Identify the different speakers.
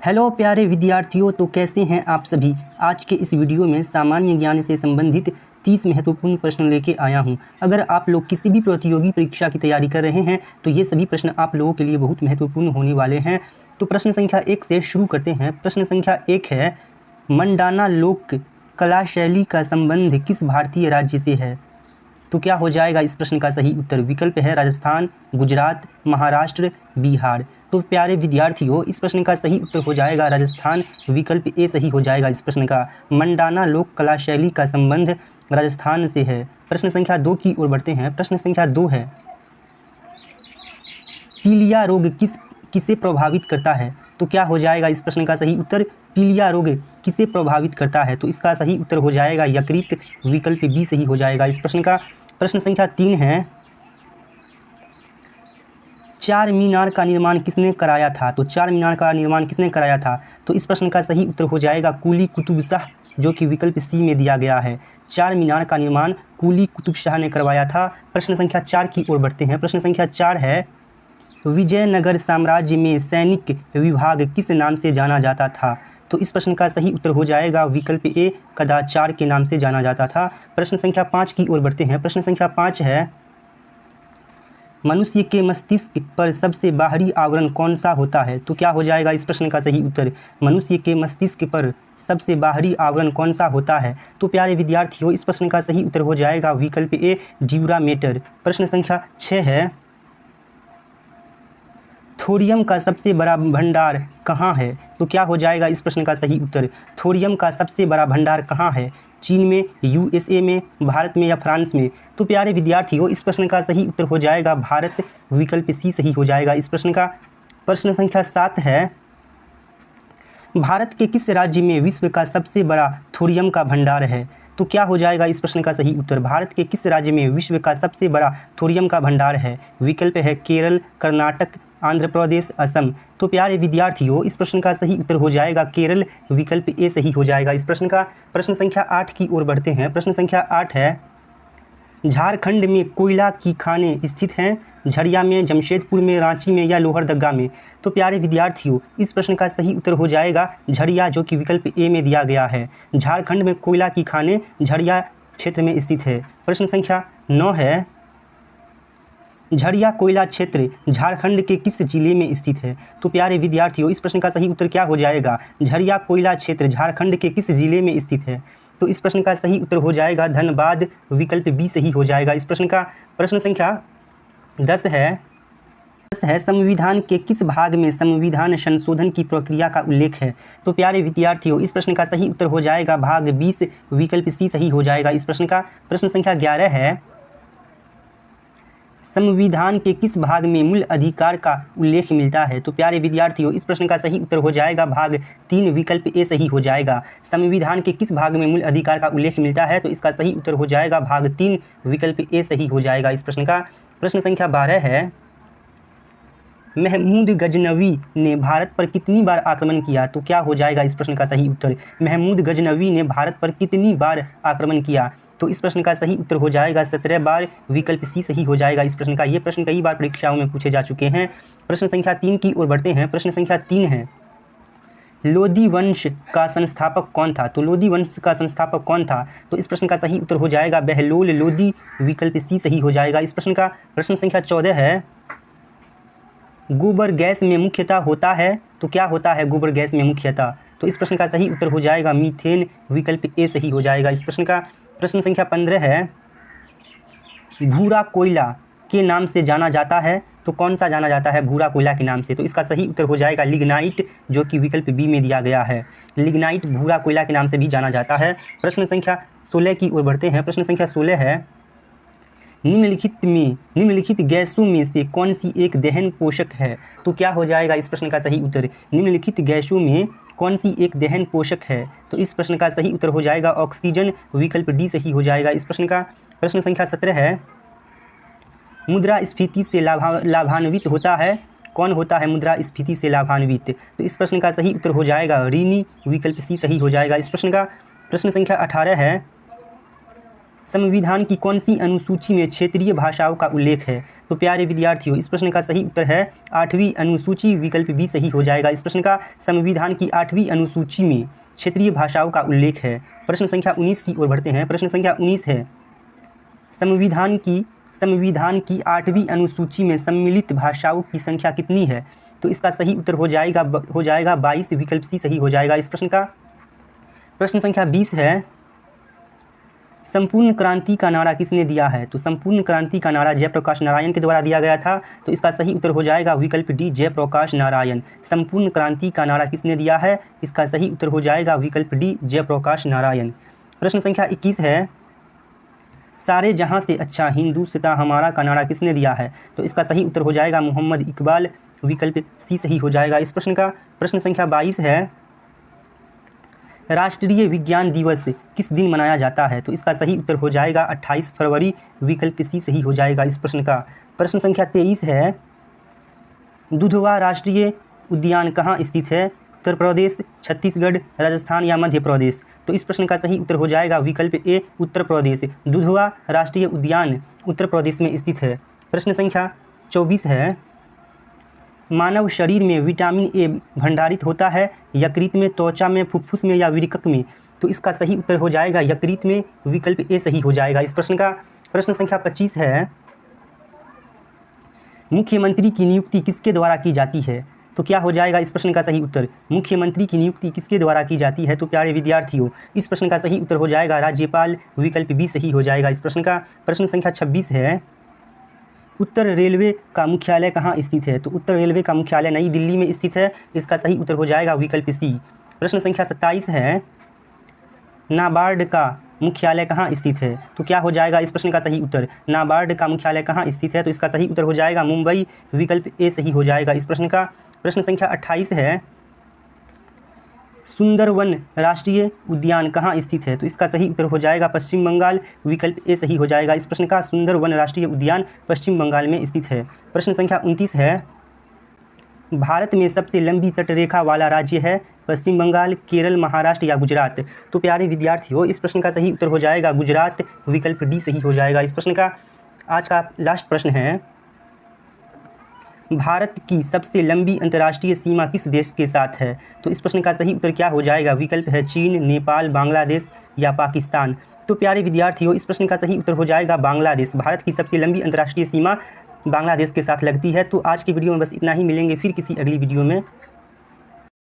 Speaker 1: Hello प्यारे विद्यार्थियों, तो कैसे हैं आप सभी। आज के इस वीडियो में सामान्य ज्ञान से संबंधित 30 महत्वपूर्ण प्रश्न लेके आया हूं। अगर आप लोग किसी भी प्रतियोगी परीक्षा की तैयारी कर रहे हैं तो ये सभी प्रश्न आप लोगों के लिए बहुत महत्वपूर्ण होने वाले हैं। तो प्रश्न संख्या 1 से शुरू करते हैं। प्रश्न संख्या 1 है, मंडाना लोक कला शैली का संबंध किस भारतीय राज्य से है। तो क्या हो जाएगा इस प्रश्न का सही उत्तर। विकल्प है राजस्थान, गुजरात, महाराष्ट्र, बिहार। तो प्यारे विद्यार्थियों, इस प्रश्न का सही उत्तर हो जाएगा राजस्थान। विकल्प ए सही हो जाएगा इस प्रश्न का। मंडाना लोक कला शैली का संबंध राजस्थान से है। प्रश्न संख्या 2 की ओर बढ़ते हैं। प्रश्न संख्या 2 है, पीलिया रोग किसे प्रभावित करता है। तो क्या हो जाएगा इस प्रश्न का सही उत्तर। पीलिया रोग किसे प्रभावित करता है। तो इसका सही उत्तर हो जाएगा यकृत। विकल्प बी सही हो जाएगा इस प्रश्न का। प्रश्न संख्या 3 है, चार मीनार का निर्माण किसने कराया था। तो चार मीनार का निर्माण किसने कराया था। तो इस प्रश्न का सही उत्तर हो जाएगा कुली कुतुब शाह, जो कि विकल्प सी में दिया गया है। चार मीनार का निर्माण कुली कुतुब शाह ने करवाया था। प्रश्न संख्या 4 की ओर बढ़ते हैं। प्रश्न संख्या 4 है, विजयनगर साम्राज्य में सैनिक विभाग किस नाम से जाना जाता था। तो इस प्रश्न का सही उत्तर हो जाएगा विकल्प ए, कदाचार के नाम से जाना जाता था। प्रश्न संख्या 5 की ओर बढ़ते हैं। प्रश्न संख्या 5 है, मनुष्य के मस्तिष्क पर सबसे बाहरी आवरण कौन सा होता है। तो क्या हो जाएगा इस प्रश्न का सही उत्तर। मनुष्य के मस्तिष्क पर सबसे बाहरी आवरण कौन सा होता है। तो प्यारे विद्यार्थियों, इस प्रश्न का सही उत्तर हो जाएगा विकल्प ए, ड्यूरामेटर। प्रश्न संख्या 6 है, थोरियम का सबसे बड़ा भंडार कहाँ है। तो क्या हो जाएगा इस प्रश्न का सही उत्तर। थोरियम का सबसे बड़ा भंडार कहाँ है। चीन में, यूएसए में, भारत में या फ्रांस में। तो प्यारे विद्यार्थियों, इस प्रश्न का सही उत्तर हो जाएगा भारत। विकल्प सी सही हो जाएगा इस प्रश्न का। प्रश्न संख्या 7 है, भारत के किस राज्य में विश्व का सबसे बड़ा थोरियम का भंडार है। तो क्या हो जाएगा इस प्रश्न का सही उत्तर। भारत के किस राज्य में विश्व का सबसे बड़ा थोरियम का भंडार है। विकल्प है केरल, कर्नाटक, आंध्र प्रदेश, असम। तो प्यारे विद्यार्थियों, इस प्रश्न का सही उत्तर हो जाएगा केरल। विकल्प ए सही हो जाएगा इस प्रश्न का। प्रश्न संख्या 8 की ओर बढ़ते हैं। प्रश्न संख्या 8 है, झारखंड में कोयला की खानें स्थित हैं। झरिया में, जमशेदपुर में, रांची में या लोहरदगा में। तो प्यारे विद्यार्थियों, इस प्रश्न का सही उत्तर हो जाएगा झरिया, जो कि विकल्प ए में दिया गया है। झारखंड में कोयला की खानें झरिया क्षेत्र में स्थित है। प्रश्न संख्या 9 है, झरिया कोयला क्षेत्र झारखंड के किस जिले में स्थित है। तो प्यारे विद्यार्थियों, इस प्रश्न का सही उत्तर क्या हो जाएगा। झरिया कोयला क्षेत्र झारखंड के किस जिले में स्थित है। तो इस प्रश्न का सही उत्तर हो जाएगा धनबाद। विकल्प बी सही हो जाएगा इस प्रश्न का। प्रश्न संख्या 10 है, संविधान के किस भाग में संविधान संशोधन की प्रक्रिया का उल्लेख है। तो प्यारे विद्यार्थियों, इस प्रश्न का सही उत्तर हो जाएगा भाग 20। विकल्प सी सही हो जाएगा इस प्रश्न का। प्रश्न संख्या 11 है, संविधान के किस भाग में मूल अधिकार का उल्लेख मिलता है। तो प्यारे विद्यार्थियों, इस प्रश्न का सही उत्तर हो जाएगा भाग 3। विकल्प ए सही हो जाएगा। संविधान के किस भाग में मूल अधिकार का उल्लेख मिलता है। तो इसका सही उत्तर हो जाएगा भाग 3। विकल्प ए सही हो जाएगा इस प्रश्न का। प्रश्न संख्या 12 है, महमूद गजनवी ने भारत पर कितनी बार आक्रमण किया। तो क्या हो जाएगा इस प्रश्न का सही उत्तर। महमूद गजनवी ने भारत पर कितनी बार आक्रमण किया। तो इस प्रश्न का सही उत्तर हो जाएगा 17 बार। विकल्प सी सही हो जाएगा इस प्रश्न का। ये प्रश्न कई बार परीक्षाओं में पूछे जा चुके हैं। प्रश्न संख्या 3 की ओर बढ़ते हैं। प्रश्न संख्या 3 है, लोदी वंश का संस्थापक कौन था। तो लोदी वंश का संस्थापक कौन था। तो इस प्रश्न का सही उत्तर हो जाएगा बहलोल लोदी। विकल्प सी सही हो जाएगा इस प्रश्न का। प्रश्न संख्या 14 है, गोबर गैस में मुख्यतः होता है। तो क्या होता है गोबर गैस में मुख्यतः। तो इस प्रश्न का सही उत्तर हो जाएगा मीथेन। विकल्प ए सही हो जाएगा इस प्रश्न का। प्रश्न संख्या 15 है, भूरा कोयला के नाम से जाना जाता है। तो कौन सा जाना जाता है भूरा कोयला के नाम से। तो इसका सही उत्तर हो जाएगा लिग्नाइट, जो कि विकल्प बी में दिया गया है। लिग्नाइट भूरा कोयला के नाम से भी जाना जाता है। प्रश्न संख्या 16 की ओर बढ़ते हैं। प्रश्न संख्या 16 है, निम्नलिखित गैसों में से कौन सी एक दहन पोषक है। तो क्या हो जाएगा इस प्रश्न का सही उत्तर। निम्नलिखित गैसों में कौन सी एक दहन पोषक है। तो इस प्रश्न का सही उत्तर हो जाएगा ऑक्सीजन। विकल्प डी सही हो जाएगा इस प्रश्न का। प्रश्न संख्या 17 है, मुद्रास्फीति से लाभान्वित होता है। कौन होता है मुद्रास्फीति से लाभान्वित। तो इस प्रश्न का सही उत्तर हो जाएगा ऋणी। विकल्प सी सही हो जाएगा इस प्रश्न का। प्रश्न संख्या 18 है, संविधान की कौन सी अनुसूची में क्षेत्रीय भाषाओं का उल्लेख है? तो प्यारे विद्यार्थियों, इस प्रश्न का सही उत्तर है 8वीं अनुसूची, विकल्प बी सही हो जाएगा। इस प्रश्न का संविधान की 8वीं अनुसूची में क्षेत्रीय भाषाओं का उल्लेख है। प्रश्न संख्या 19 की ओर बढ़ते हैं। प्रश्न संख्या 19 है, संविधान की 8वीं अनुसूची में सम्मिलित भाषाओं की संख्या कितनी है? तो इसका सही उत्तर हो जाएगा 22, विकल्प सी सही हो जाएगा इस प्रश्न का। प्रश्न संख्या 20 है, संपूर्ण क्रांति का नारा किसने दिया है? तो संपूर्ण क्रांति का नारा जयप्रकाश नारायण के द्वारा दिया गया था। तो इसका सही उत्तर हो जाएगा विकल्प डी, जयप्रकाश नारायण। संपूर्ण क्रांति का नारा किसने दिया है? इसका सही उत्तर हो जाएगा विकल्प डी, जयप्रकाश नारायण। प्रश्न संख्या 21 है, सारे जहां से अच्छा हिंदुस्तान हमारा का नारा किसने दिया है? तो इसका सही उत्तर हो जाएगा मोहम्मद इकबाल, विकल्प सी सही हो जाएगा इस प्रश्न का। प्रश्न संख्या 22 है, राष्ट्रीय विज्ञान दिवस किस दिन मनाया जाता है? तो इसका सही उत्तर हो जाएगा 28 फरवरी, विकल्प सी सही हो जाएगा इस प्रश्न का। प्रश्न संख्या 23 है, दुधवा राष्ट्रीय उद्यान कहाँ स्थित है? उत्तर प्रदेश, छत्तीसगढ़, राजस्थान या मध्य प्रदेश? तो इस प्रश्न का सही उत्तर हो जाएगा विकल्प ए, उत्तर प्रदेश। दुधवा राष्ट्रीय उद्यान उत्तर प्रदेश में स्थित है। प्रश्न संख्या 24 है, मानव शरीर में विटामिन ए भंडारित होता है यकृत में, त्वचा में, फुफ्फुस में या विरकक में? तो इसका सही उत्तर हो जाएगा यकृत में, विकल्प ए सही हो जाएगा इस प्रश्न का। प्रश्न संख्या 25 है, मुख्यमंत्री की नियुक्ति किसके द्वारा की जाती है? तो क्या हो जाएगा इस प्रश्न का सही उत्तर? मुख्यमंत्री की नियुक्ति किसके द्वारा की जाती है? तो प्यारे विद्यार्थियों, इस प्रश्न का सही उत्तर हो जाएगा राज्यपाल, विकल्प बी सही हो जाएगा इस प्रश्न का। प्रश्न संख्या 26 है, उत्तर रेलवे का मुख्यालय कहाँ स्थित है? तो उत्तर रेलवे का मुख्यालय नई दिल्ली में स्थित है। इसका सही उत्तर हो जाएगा विकल्प सी। प्रश्न संख्या 27 है, नाबार्ड का मुख्यालय कहाँ स्थित है? तो क्या हो जाएगा इस प्रश्न का सही उत्तर? नाबार्ड का मुख्यालय कहाँ स्थित है? तो इसका सही उत्तर हो जाएगा मुंबई, विकल्प ए सही हो जाएगा इस प्रश्न का। प्रश्न संख्या 28 है, सुंदरवन राष्ट्रीय उद्यान कहाँ स्थित है? तो इसका सही उत्तर हो जाएगा पश्चिम बंगाल, विकल्प ए सही हो जाएगा इस प्रश्न का। सुंदरवन राष्ट्रीय उद्यान पश्चिम बंगाल में स्थित है। प्रश्न संख्या 29 है, भारत में सबसे लंबी तटरेखा वाला राज्य है पश्चिम बंगाल, केरल, महाराष्ट्र या गुजरात? तो प्यारे विद्यार्थियों, इस प्रश्न का सही उत्तर हो जाएगा गुजरात, विकल्प डी सही हो जाएगा इस प्रश्न का। आज का लास्ट प्रश्न है, भारत की सबसे लंबी अंतर्राष्ट्रीय सीमा किस देश के साथ है? तो इस प्रश्न का सही उत्तर क्या हो जाएगा? विकल्प है चीन, नेपाल, बांग्लादेश या पाकिस्तान? तो प्यारे विद्यार्थियों, इस प्रश्न का सही उत्तर हो जाएगा बांग्लादेश। भारत की सबसे लंबी अंतर्राष्ट्रीय सीमा बांग्लादेश के साथ लगती है। तो आज की वीडियो में बस इतना ही, मिलेंगे फिर किसी अगली वीडियो में।